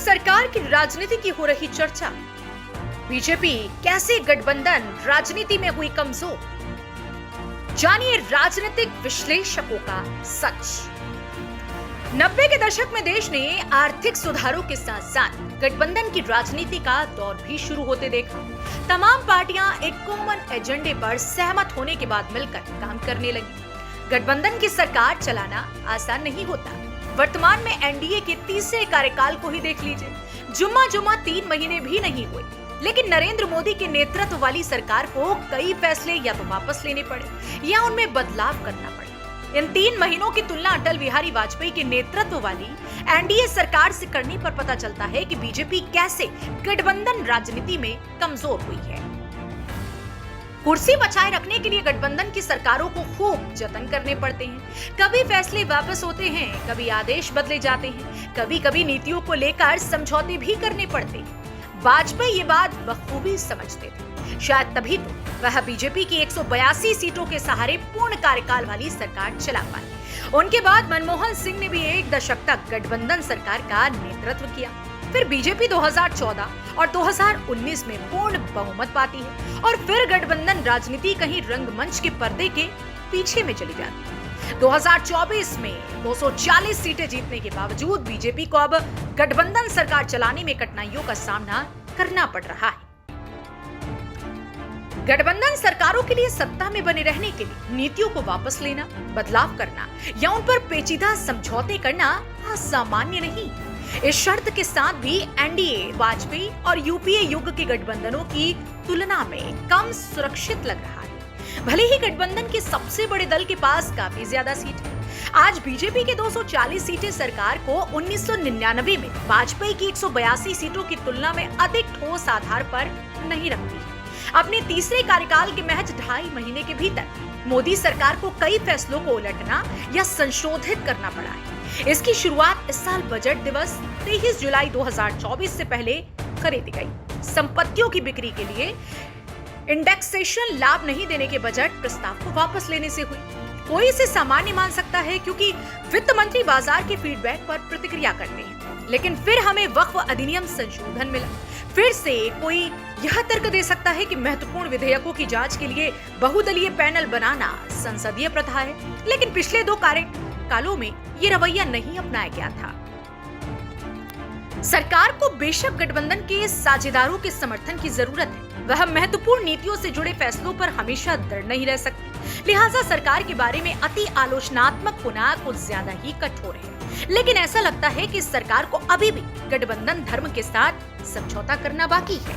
सरकार की राजनीति की हो रही चर्चा। बीजेपी कैसे गठबंधन राजनीति में हुई कमजोर, जानिए राजनीतिक विश्लेषकों का सच। 90 के दशक में देश ने आर्थिक सुधारों के साथ साथ गठबंधन की राजनीति का दौर भी शुरू होते देखा। तमाम पार्टियां एक कॉमन एजेंडे पर सहमत होने के बाद मिलकर काम करने लगी। गठबंधन की सरकार चलाना आसान नहीं होता। वर्तमान में एनडीए के तीसरे कार्यकाल को ही देख लीजिए। जुम्मा 3 महीने भी नहीं हुए, लेकिन नरेंद्र मोदी के नेतृत्व वाली सरकार को कई फैसले या तो वापस लेने पड़े या उनमें बदलाव करना पड़े। इन 3 महीनों की तुलना अटल बिहारी वाजपेयी के नेतृत्व वाली एनडीए सरकार से करने पर पता चलता है कि बीजेपी कैसे गठबंधन राजनीति में कमजोर हुई है। कुर्सी बचाए रखने के लिए गठबंधन की सरकारों को खूब जतन करने पड़ते हैं। कभी फैसले वापस होते हैं, कभी आदेश बदले जाते हैं, कभी नीतियों को लेकर समझौते भी करने पड़ते हैं। वाजपेयी ये बात बखूबी समझते थे। शायद तभी तो वह बीजेपी की 182 सीटों के सहारे पूर्ण कार्यकाल वाली सरकार चला पाए। उनके बाद मनमोहन सिंह ने भी 1 दशक तक गठबंधन सरकार का नेतृत्व किया। फिर बीजेपी 2014 और 2019 में पूर्ण बहुमत पाती है और फिर गठबंधन राजनीति कहीं रंगमंच के पर्दे के पीछे में चली जाती है। 2024 में 240 सीटें जीतने के बावजूद बीजेपी को अब गठबंधन सरकार चलाने में कठिनाइयों का सामना करना पड़ रहा है। गठबंधन सरकारों के लिए सत्ता में बने रहने के लिए नीतियों को वापस लेना, बदलाव करना या उन पर पेचीदा समझौते करना असामान्य नहीं। इस शर्त के साथ भी एनडीए, वाजपेयी और यूपीए युग के गठबंधनों की तुलना में कम सुरक्षित लग रहा है। भले ही गठबंधन के सबसे बड़े दल के पास काफी ज्यादा सीट है। आज बीजेपी के 240 सीटें सरकार को 1999 में वाजपेयी की 182 सीटों की तुलना में अधिक ठोस आधार पर नहीं रखती है। अपने तीसरे कार्यकाल के महज 2.5 महीने के भीतर मोदी सरकार को कई फैसलों को उलटना या संशोधित करना पड़ा है। इसकी शुरुआत इस साल बजट दिवस 23 जुलाई 2024 से पहले कर दी गई। संपत्तियों की बिक्री के लिए इंडेक्सेशन लाभ नहीं देने के बजट प्रस्ताव को वापस लेने से हुई। कोई इसे सामान्य मान सकता है क्योंकि वित्त मंत्री बाजार के फीडबैक पर प्रतिक्रिया करते हैं, लेकिन फिर हमें वक्फ अधिनियम संशोधन मिला। फिर से कोई यह तर्क दे सकता है कि महत्वपूर्ण विधेयकों की जांच के लिए बहुदलीय पैनल बनाना संसदीय प्रथा है, लेकिन पिछले 2 कार्यकालों में ये रवैया नहीं अपनाया गया था। सरकार को बेशक गठबंधन के साझेदारों के समर्थन की जरूरत है। वह महत्वपूर्ण नीतियों से जुड़े फैसलों पर हमेशा दृढ़ नहीं रह सकती। लिहाजा सरकार के बारे में अति आलोचनात्मक होना कुछ ज्यादा ही कठोर है। लेकिन ऐसा लगता है कि सरकार को अभी भी गठबंधन धर्म के साथ समझौता करना बाकी है।